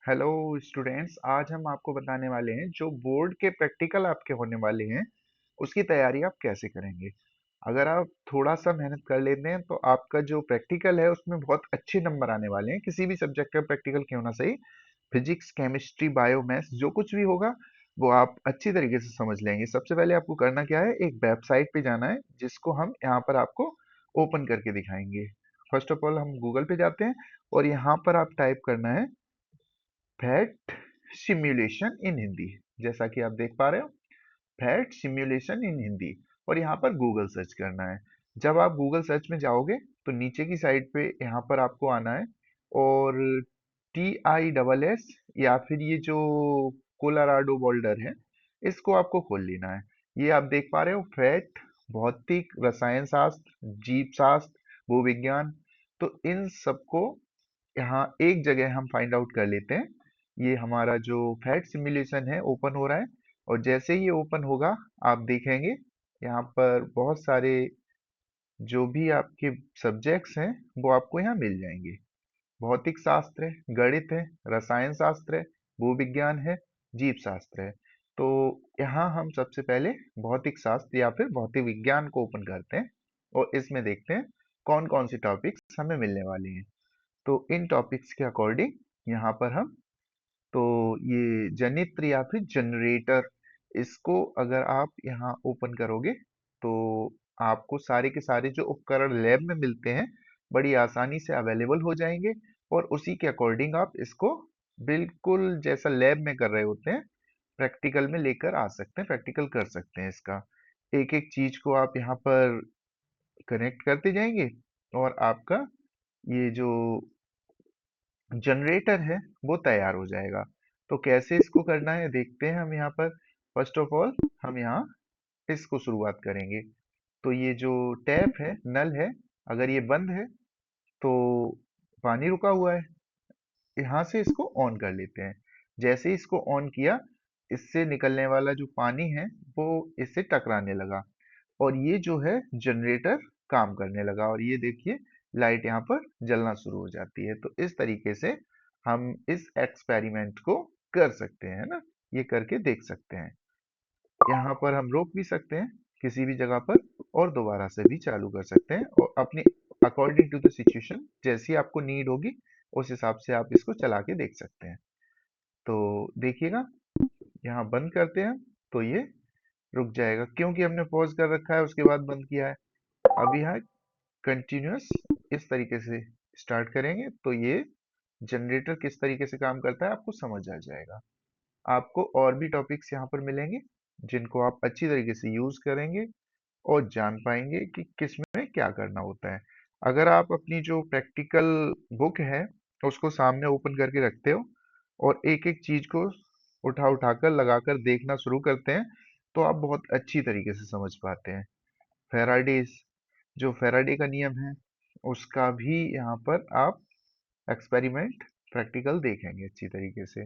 Hello students, आज हम आपको बताने वाले हैं जो बोर्ड के प्रैक्टिकल आपके होने वाले हैं उसकी तैयारी आप कैसे करेंगे। अगर आप थोड़ा सा मेहनत कर लेते हैं तो आपका जो प्रैक्टिकल है उसमें बहुत अच्छे नंबर आने वाले हैं। किसी भी सब्जेक्ट का प्रैक्टिकल क्यों ना सही, फिजिक्स, केमिस्ट्री, बायो, मैथ्स जो कुछ भी होगा वो आप अच्छी तरीके से समझ लेंगे। सबसे पहले आपको करना क्या है, एक वेबसाइट पे जाना है जिसको हम यहाँ पर आपको ओपन करके दिखाएंगे। फर्स्ट ऑफ ऑल हम गूगल पे जाते हैं और यहाँ पर आप टाइप करना है फैट सिमुलेशन इन हिंदी। जैसा कि आप देख पा रहे हो, फैट सिमुलेशन इन हिंदी, और यहाँ पर गूगल सर्च करना है। जब आप गूगल सर्च में जाओगे तो नीचे की साइड पे यहाँ पर आपको आना है और TISS या फिर ये जो कोलोराडो बोल्डर है इसको आपको खोल लेना है। ये आप देख पा रहे हो, फैट, भौतिक, रसायन शास्त्र, जीव शास्त्र, भूविज्ञान, तो इन सबको यहाँ एक जगह हम फाइंड आउट कर लेते हैं। ये हमारा जो फैट सिमुलेशन है ओपन हो रहा है, और जैसे ही ये ओपन होगा आप देखेंगे यहाँ पर बहुत सारे जो भी आपके सब्जेक्ट्स हैं वो आपको यहाँ मिल जाएंगे। भौतिक शास्त्र है, गणित है, रसायन शास्त्र है, भूविज्ञान है, जीव शास्त्र है। तो यहाँ हम सबसे पहले भौतिक शास्त्र या फिर भौतिक विज्ञान को ओपन करते हैं और इसमें देखते हैं कौन कौन सी टॉपिक्स हमें मिलने वाली हैं। तो इन टॉपिक्स के अकॉर्डिंग यहाँ पर हम, तो ये जनित्र या फिर जनरेटर, इसको अगर आप यहाँ ओपन करोगे तो आपको सारे के सारे जो उपकरण लैब में मिलते हैं बड़ी आसानी से अवेलेबल हो जाएंगे, और उसी के अकॉर्डिंग आप इसको बिल्कुल जैसा लैब में कर रहे होते हैं प्रैक्टिकल में लेकर आ सकते हैं, प्रैक्टिकल कर सकते हैं इसका। एक एक चीज को आप यहाँ पर कनेक्ट करते जाएंगे और आपका ये जो जनरेटर है वो तैयार हो जाएगा। तो कैसे इसको करना है देखते हैं हम यहाँ पर। फर्स्ट ऑफ ऑल हम यहाँ इसको शुरुआत करेंगे। तो ये जो टैप है, नल है, अगर ये बंद है तो पानी रुका हुआ है। यहाँ से इसको ऑन कर लेते हैं। जैसे ही इसको ऑन किया, इससे निकलने वाला जो पानी है वो इससे टकराने लगा और ये जो है जनरेटर काम करने लगा, और ये देखिए लाइट यहाँ पर जलना शुरू हो जाती है। तो इस तरीके से हम इस एक्सपेरिमेंट को कर सकते हैं ना, ये करके देख सकते हैं। यहाँ पर हम रोक भी सकते हैं किसी भी जगह पर और दोबारा से भी चालू कर सकते हैं, और अपनी अकॉर्डिंग टू द सिचुएशन जैसी आपको नीड होगी उस हिसाब से आप इसको चला के देख सकते हैं। तो देखिएगा, यहाँ बंद करते हैं तो ये रुक जाएगा क्योंकि हमने पॉज कर रखा है उसके बाद बंद किया है। अब यहाँ कंटिन्यूअस इस तरीके से स्टार्ट करेंगे तो ये जनरेटर किस तरीके से काम करता है आपको समझ आ जाएगा। आपको और भी टॉपिक्स यहाँ पर मिलेंगे जिनको आप अच्छी तरीके से यूज करेंगे और जान पाएंगे कि किस में क्या करना होता है। अगर आप अपनी जो प्रैक्टिकल बुक है उसको सामने ओपन करके रखते हो और एक एक चीज को उठा उठाकर लगाकर देखना शुरू करते हैं तो आप बहुत अच्छी तरीके से समझ पाते हैं। फेराडेज, जो फेराडे का नियम है उसका भी यहाँ पर आप एक्सपेरिमेंट प्रैक्टिकल देखेंगे अच्छी तरीके से।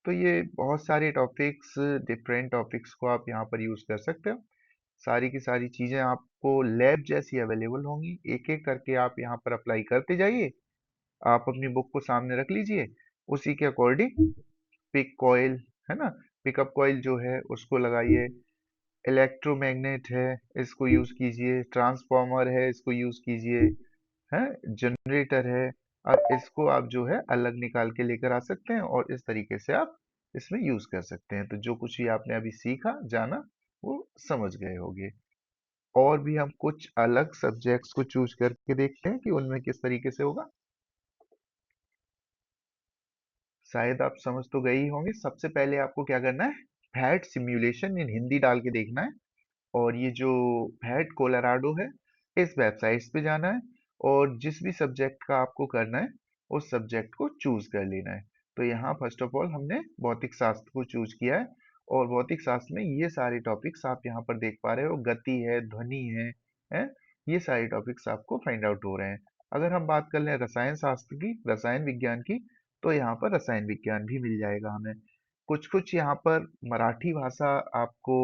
तो ये बहुत सारे टॉपिक्स, डिफरेंट टॉपिक्स को आप यहाँ पर यूज कर सकते हो। सारी की सारी चीजें आपको लैब जैसी अवेलेबल होंगी, एक एक करके आप यहाँ पर अप्लाई करते जाइए। आप अपनी बुक को सामने रख लीजिए, उसी के अकॉर्डिंग पिक कॉइल है ना, पिकअप कॉइल जो है उसको लगाइए, इलेक्ट्रोमैग्नेट है इसको यूज कीजिए, ट्रांसफॉर्मर है इसको यूज कीजिए, है जनरेटर है, और इसको आप जो है अलग निकाल के लेकर आ सकते हैं और इस तरीके से आप इसमें यूज कर सकते हैं। तो जो कुछ भी आपने अभी सीखा जाना वो समझ गए होंगे। और भी हम कुछ अलग सब्जेक्ट्स को चूज करके देखते हैं कि उनमें किस तरीके से होगा। शायद आप समझ तो गए ही होंगे। सबसे पहले आपको क्या करना है, फैट सिमुलेशन इन हिंदी डाल के देखना है, और ये जो फैट कोलोराडो है इस वेबसाइट्स पे जाना है, और जिस भी सब्जेक्ट का आपको करना है उस सब्जेक्ट को चूज कर लेना है। तो यहाँ फर्स्ट ऑफ ऑल हमने भौतिक शास्त्र को चूज किया है, और भौतिक शास्त्र में ये सारे टॉपिक्स आप यहाँ पर देख पा रहे हो, गति है, ध्वनि है, ये सारे टॉपिक्स आपको फाइंड आउट हो रहे हैं। अगर हम बात कर लें रसायन शास्त्र की, रसायन विज्ञान की, तो यहाँ पर रसायन विज्ञान भी मिल जाएगा हमें। कुछ कुछ यहाँ पर मराठी भाषा आपको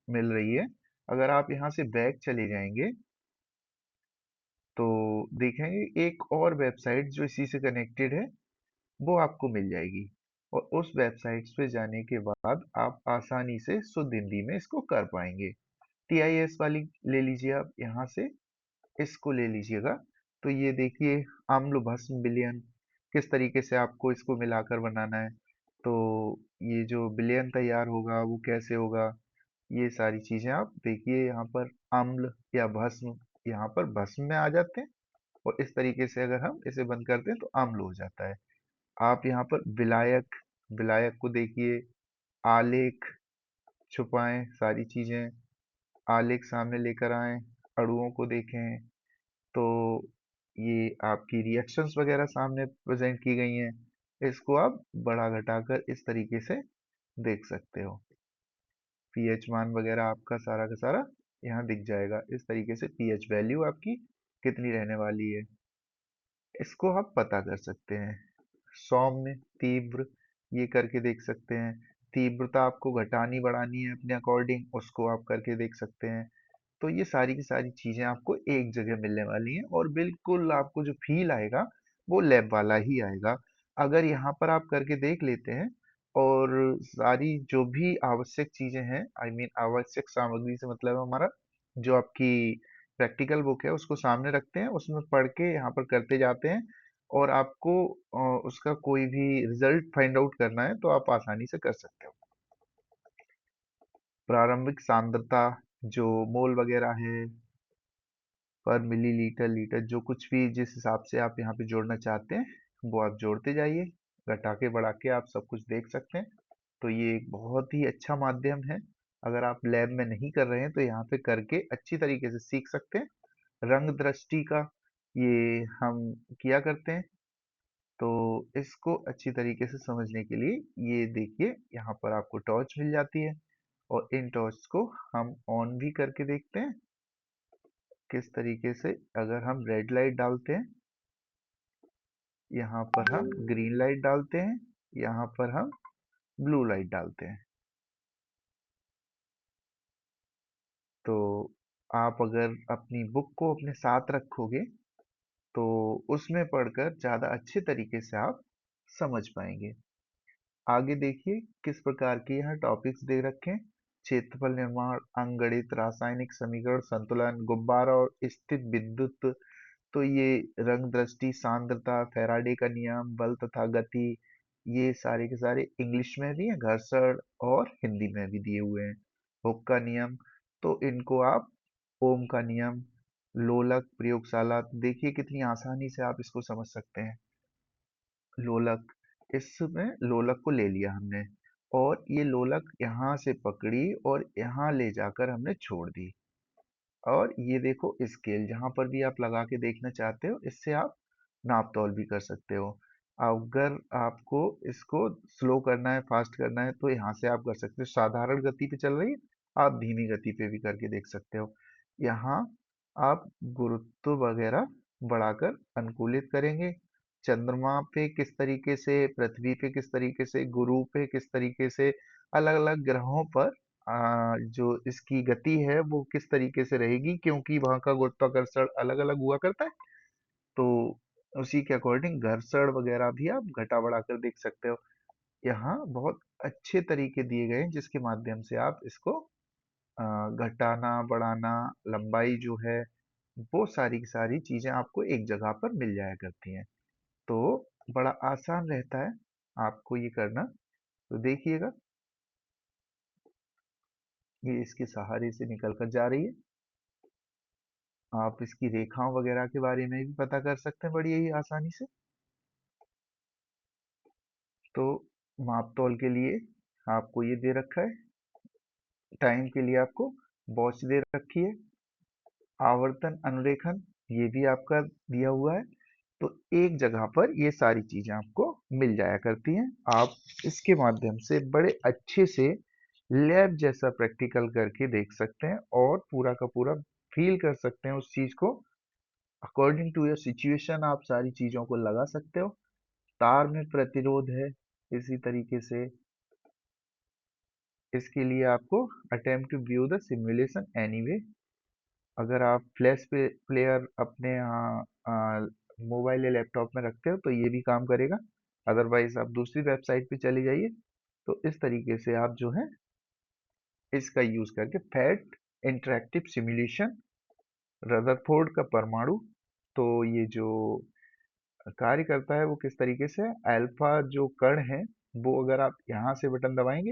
मिल रही है। अगर आप यहाँ से बैक चले जाएंगे तो देखेंगे एक और वेबसाइट जो इसी से कनेक्टेड है वो आपको मिल जाएगी। और उस वेबसाइट्स पे जाने के बाद आप आसानी से शुद्ध हिंदी में इसको कर पाएंगे। TIS वाली ले लीजिए, आप यहाँ से इसको ले लीजिएगा। तो ये देखिए, आम्ल भस्म विलयन किस तरीके से आपको इसको मिलाकर बनाना है। तो ये जो विलयन तैयार होगा वो कैसे होगा, ये सारी चीजें आप देखिए। यहाँ पर अम्ल या भस्म, यहाँ पर भस्म में आ जाते हैं, और इस तरीके से अगर हम इसे बंद करते हैं तो अम्ल हो जाता है। आप यहाँ पर विलायक, विलायक को देखिए, आलेख छुपाएं सारी चीजें, आलेख सामने लेकर आए, अणुओं को देखें। तो ये आपकी रिएक्शंस वगैरह सामने प्रेजेंट की गई हैं, इसको आप बढ़ा घटाकर इस तरीके से देख सकते हो। पीएच मान वगैरह आपका सारा का सारा यहाँ दिख जाएगा। इस तरीके से पीएच वैल्यू आपकी कितनी रहने वाली है, इसको आप पता कर सकते हैं। सौम्य, तीव्र, ये करके देख सकते हैं। तीव्रता आपको घटानी बढ़ानी है अपने अकॉर्डिंग, उसको आप करके देख सकते हैं। तो ये सारी की सारी चीजें आपको एक जगह मिलने वाली हैं, और बिल्कुल आपको जो फील आएगा वो लैब वाला ही आएगा। अगर यहाँ पर आप करके देख लेते हैं, और सारी जो भी आवश्यक चीजें हैं, आई मीन आवश्यक सामग्री से मतलब हमारा जो आपकी प्रैक्टिकल बुक है उसको सामने रखते हैं, उसमें पढ़ के यहाँ पर करते जाते हैं, और आपको उसका कोई भी रिजल्ट फाइंड आउट करना है तो आप आसानी से कर सकते हो। प्रारंभिक सांद्रता, जो मोल वगैरह है पर मिलीलीटर लीटर, जो कुछ भी जिस हिसाब से आप यहाँ पे जोड़ना चाहते हैं वो आप जोड़ते जाइए, घटा के बढ़ा के आप सब कुछ देख सकते हैं। तो ये एक बहुत ही अच्छा माध्यम है। अगर आप लैब में नहीं कर रहे हैं तो यहाँ पे करके अच्छी तरीके से सीख सकते हैं। रंग दृष्टि का ये हम किया करते हैं, तो इसको अच्छी तरीके से समझने के लिए ये देखिए, यहाँ पर आपको टॉर्च मिल जाती है, और इन टॉर्च को हम ऑन भी करके देखते हैं। किस तरीके से, अगर हम रेड लाइट डालते हैं, यहाँ पर हम ग्रीन लाइट डालते हैं, यहाँ पर हम ब्लू लाइट डालते हैं, तो आप अगर अपनी बुक को अपने साथ रखोगे तो उसमें पढ़कर ज़्यादा अच्छे तरीके से आप समझ पाएंगे। आगे देखिए किस प्रकार के यहाँ टॉपिक्स दे रखे हैं। क्षेत्रफल निर्माण, अंकगणित, रासायनिक समीकरण, संतुलन, गुब्बारा और स्थित विद्युत। तो ये रंग दृष्टि, सांद्रता, फैराडे का नियम, बल तथा गति, ये सारे के सारे इंग्लिश में भी हैं, घर्षण और हिंदी में भी दिए हुए हैं। हुक का नियम, तो इनको आप, ओम का नियम, लोलक, प्रयोगशाला, देखिए कितनी आसानी से आप इसको समझ सकते हैं। लोलक, इसमें लोलक को ले लिया हमने, और ये लोलक यहाँ से पकड़ी और यहाँ ले जाकर हमने छोड़ दी। और ये देखो स्केल, जहां पर भी आप लगा के देखना चाहते हो इससे आप नाप तौल भी कर सकते हो। अगर आपको इसको स्लो करना है, फास्ट करना है, तो यहाँ से आप कर सकते हो। साधारण गति पे चल रही है, आप धीमी गति पे भी करके देख सकते हो। यहाँ आप गुरुत्व वगैरह बढ़ाकर अनुकूलित करेंगे। चंद्रमा पे किस तरीके से, पृथ्वी पे किस तरीके से, गुरु पे किस तरीके से, अलग अलग ग्रहों पर जो इसकी गति है वो किस तरीके से रहेगी, क्योंकि वहां का गुरुत्वाकर्षण अलग अलग हुआ करता है। तो उसी के अकॉर्डिंग घर्षण वगैरह भी आप घटा बढ़ा कर देख सकते हो। यहाँ बहुत अच्छे तरीके दिए गए हैं जिसके माध्यम से आप इसको घटाना बढ़ाना, लंबाई जो है, वो सारी की सारी चीजें आपको एक जगह पर मिल जाया करती हैं। तो बड़ा आसान रहता है आपको ये करना। तो देखिएगा, ये इसके सहारे से निकल कर जा रही है। आप इसकी रेखाओं वगैरह के बारे में भी पता कर सकते हैं बड़ी ही आसानी से। तो माप तौल के लिए आपको ये दे रखा है, टाइम के लिए आपको वॉच दे रखी है, आवर्तन अनुरेखण ये भी आपका दिया हुआ है। तो एक जगह पर ये सारी चीजें आपको मिल जाया करती हैं। आप इसके माध्यम से बड़े अच्छे से लैब जैसा प्रैक्टिकल करके देख सकते हैं, और पूरा का पूरा फील कर सकते हैं उस चीज को। अकॉर्डिंग टू योर सिचुएशन आप सारी चीजों को लगा सकते हो। तार में प्रतिरोध है, इसी तरीके से इसके लिए आपको attempt to view the simulation anyway. अगर आप फ्लैश पे प्लेयर अपने यहाँ मोबाइल या लैपटॉप में रखते हो तो ये भी काम करेगा। अदरवाइज आप दूसरी वेबसाइट पे चले जाइए। तो इस तरीके से आप जो है इसका यूज करके फैट इंटरैक्टिव सिमुलेशन, रदरफोर्ड का परमाणु। तो ये जो कार्य करता है वो किस तरीके से है, अल्फा जो कण है वो अगर आप यहाँ से बटन दबाएंगे,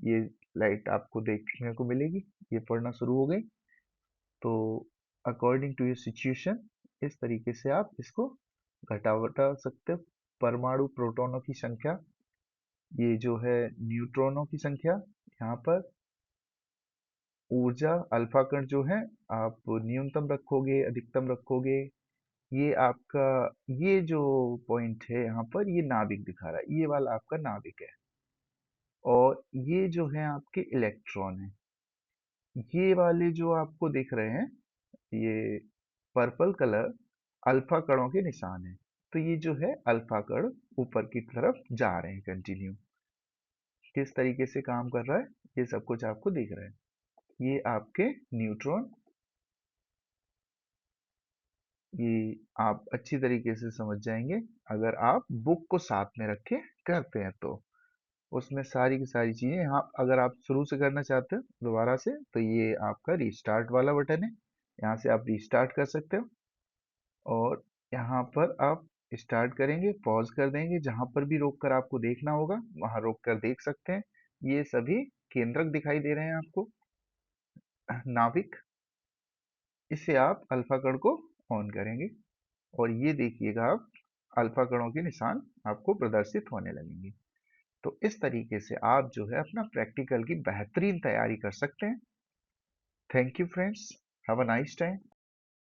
ये लाइट आपको देखने को मिलेगी, ये पढ़ना शुरू हो गई। तो अकॉर्डिंग टू योर सिचुएशन इस तरीके से आप इसको घटा बढ़ा सकते हो। परमाणु प्रोटॉनों की संख्या, ये जो है न्यूट्रॉनों की संख्या, यहाँ पर ऊर्जा अल्फा कण जो है आप न्यूनतम रखोगे अधिकतम रखोगे। ये आपका, ये जो पॉइंट है यहाँ पर ये नाभिक दिखा रहा है, ये वाला आपका नाभिक है। और ये जो है आपके इलेक्ट्रॉन है, ये वाले जो आपको दिख रहे हैं ये पर्पल कलर अल्फा कणों के निशान है। तो ये जो है अल्फा कण ऊपर की तरफ जा रहे हैं कंटिन्यू। किस तरीके से काम कर रहा है ये सब कुछ आपको दिख रहा है। ये आपके न्यूट्रॉन, ये आप अच्छी तरीके से समझ जाएंगे अगर आप बुक को साथ में रख के करते हैं तो। उसमें सारी की सारी चीजें यहाँ, अगर आप शुरू से करना चाहते हो दोबारा से तो ये आपका रिस्टार्ट वाला बटन है, यहाँ से आप रिस्टार्ट कर सकते हो। और यहाँ पर आप स्टार्ट करेंगे, पॉज कर देंगे, जहां पर भी रोक कर आपको देखना होगा वहां रोक कर देख सकते हैं। ये सभी केंद्रक दिखाई दे रहे हैं आपको, नाभिक। इससे आप अल्फा कण को ऑन करेंगे और ये देखिएगा आप अल्फा कणों के निशान आपको प्रदर्शित होने लगेंगे। तो इस तरीके से आप जो है अपना प्रैक्टिकल की बेहतरीन तैयारी कर सकते हैं। Thank you friends, have a nice time.